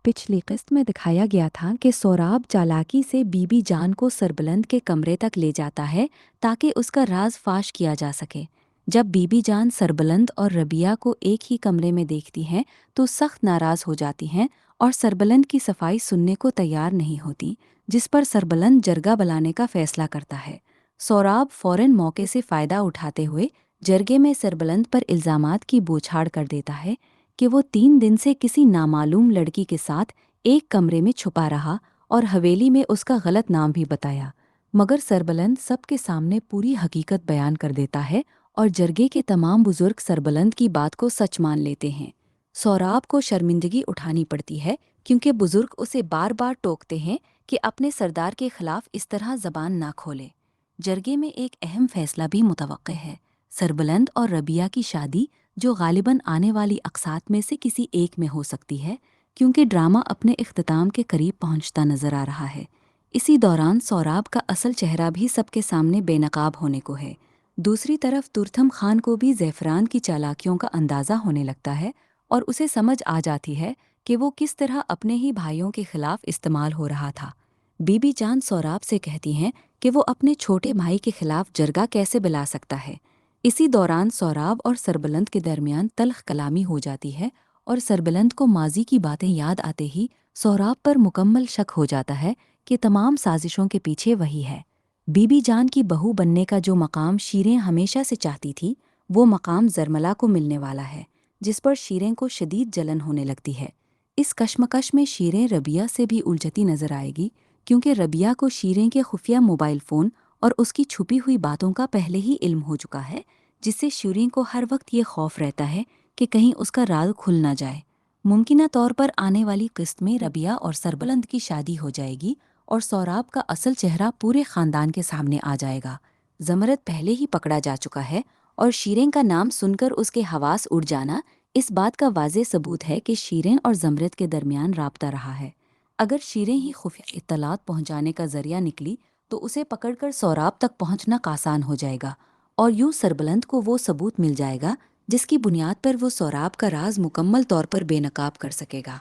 पिछली किस्त में दिखाया गया था कि सोराब चालाकी से बीबी जान को सरबलंद के कमरे तक ले जाता है ताकि उसका राज फाश किया जा सके। जब बीबी जान सरबलंद और रबिया को एक ही कमरे में देखती हैं तो सख्त नाराज हो जाती हैं और सरबलंद की सफाई सुनने को तैयार नहीं होती, जिस पर सरबलंद जरगा बुलाने का फैसला करता है। सोराब फौरन मौके से फ़ायदा उठाते हुए जरगे में सरबलंद पर इल्ज़ामात की बौछार कर देता है कि वो 3 दिन से किसी नामालूम लड़की के साथ एक कमरे में छुपा रहा और हवेली में उसका गलत नाम भी बताया। मगर सरबलंद सबके सामने पूरी हकीकत बयान कर देता है और जरगे के तमाम बुजुर्ग सरबलंद की बात को सच मान लेते हैं। सोराब को शर्मिंदगी उठानी पड़ती है क्योंकि बुजुर्ग उसे बार बार टोकते हैं कि अपने सरदार के खिलाफ इस तरह जबान ना खोले। जरगे में एक अहम फैसला भी मुतवक्के है। सरबलंद और रबिया की शादी, जो गालिबन आने वाली अक़सात में से किसी एक में हो सकती है, क्योंकि ड्रामा अपने इख्तिताम के करीब पहुंचता नजर आ रहा है। इसी दौरान सोराब का असल चेहरा भी सबके सामने बेनकाब होने को है। दूसरी तरफ तुरथम खान को भी ज़ैफ़रान की चालाकियों का अंदाज़ा होने लगता है और उसे समझ आ जाती है कि वो किस तरह अपने ही भाइयों के खिलाफ इस्तेमाल हो रहा था। बीबी जान सोराब से कहती हैं कि वो अपने छोटे भाई के खिलाफ जरगा कैसे बुला सकता है। इसी दौरान सोराब और सरबलंद के दरमियान तल्ख कलामी हो जाती है और सरबलंद को माजी की बातें याद आते ही सोराब पर मुकम्मल शक हो जाता है कि तमाम साजिशों के पीछे वही है। बीबी जान की बहू बनने का जो मकाम शीरें हमेशा से चाहती थी, वो मकाम जरमला को मिलने वाला है, जिस पर शीरें को शदीद जलन होने लगती है। इस कश्मकश में शीरें रबिया से भी उलझती नजर आएगी, क्योंकि रबिया को शीरें के खुफिया मोबाइल फ़ोन और उसकी छुपी हुई बातों का पहले ही इल्म हो चुका है, जिससे शीरें को हर वक्त ये खौफ रहता है कि कहीं उसका राज खुल ना जाए। मुमकिना तौर पर आने वाली किस्त में रबिया और सरबलंद की शादी हो जाएगी और सोराब का असल चेहरा पूरे ख़ानदान के सामने आ जाएगा। ज़मरद पहले ही पकड़ा जा चुका है और शीरें का नाम सुनकर उसके हवास उड़ जाना इस बात का वाज़ेह सबूत है कि शीरें और ज़मरद के दरमियान राब्ता रहा है। अगर शीरें ही खुफिया इत्तलात पहुंचाने का जरिया निकली तो उसे पकड़कर सोराब तक पहुंचना आसान हो जाएगा और यूं सरबलंद को वो सबूत मिल जाएगा जिसकी बुनियाद पर वो सोराब का राज मुकम्मल तौर पर बेनकाब कर सकेगा।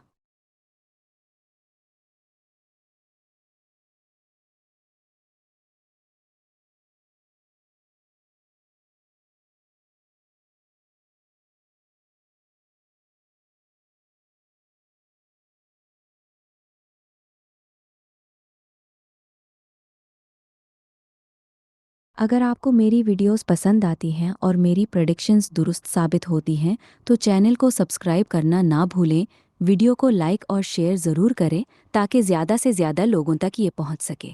अगर आपको मेरी वीडियोस पसंद आती हैं और मेरी प्रेडिक्शंस दुरुस्त साबित होती हैं तो चैनल को सब्सक्राइब करना ना भूलें। वीडियो को लाइक और शेयर ज़रूर करें ताकि ज़्यादा से ज़्यादा लोगों तक ये पहुंच सके।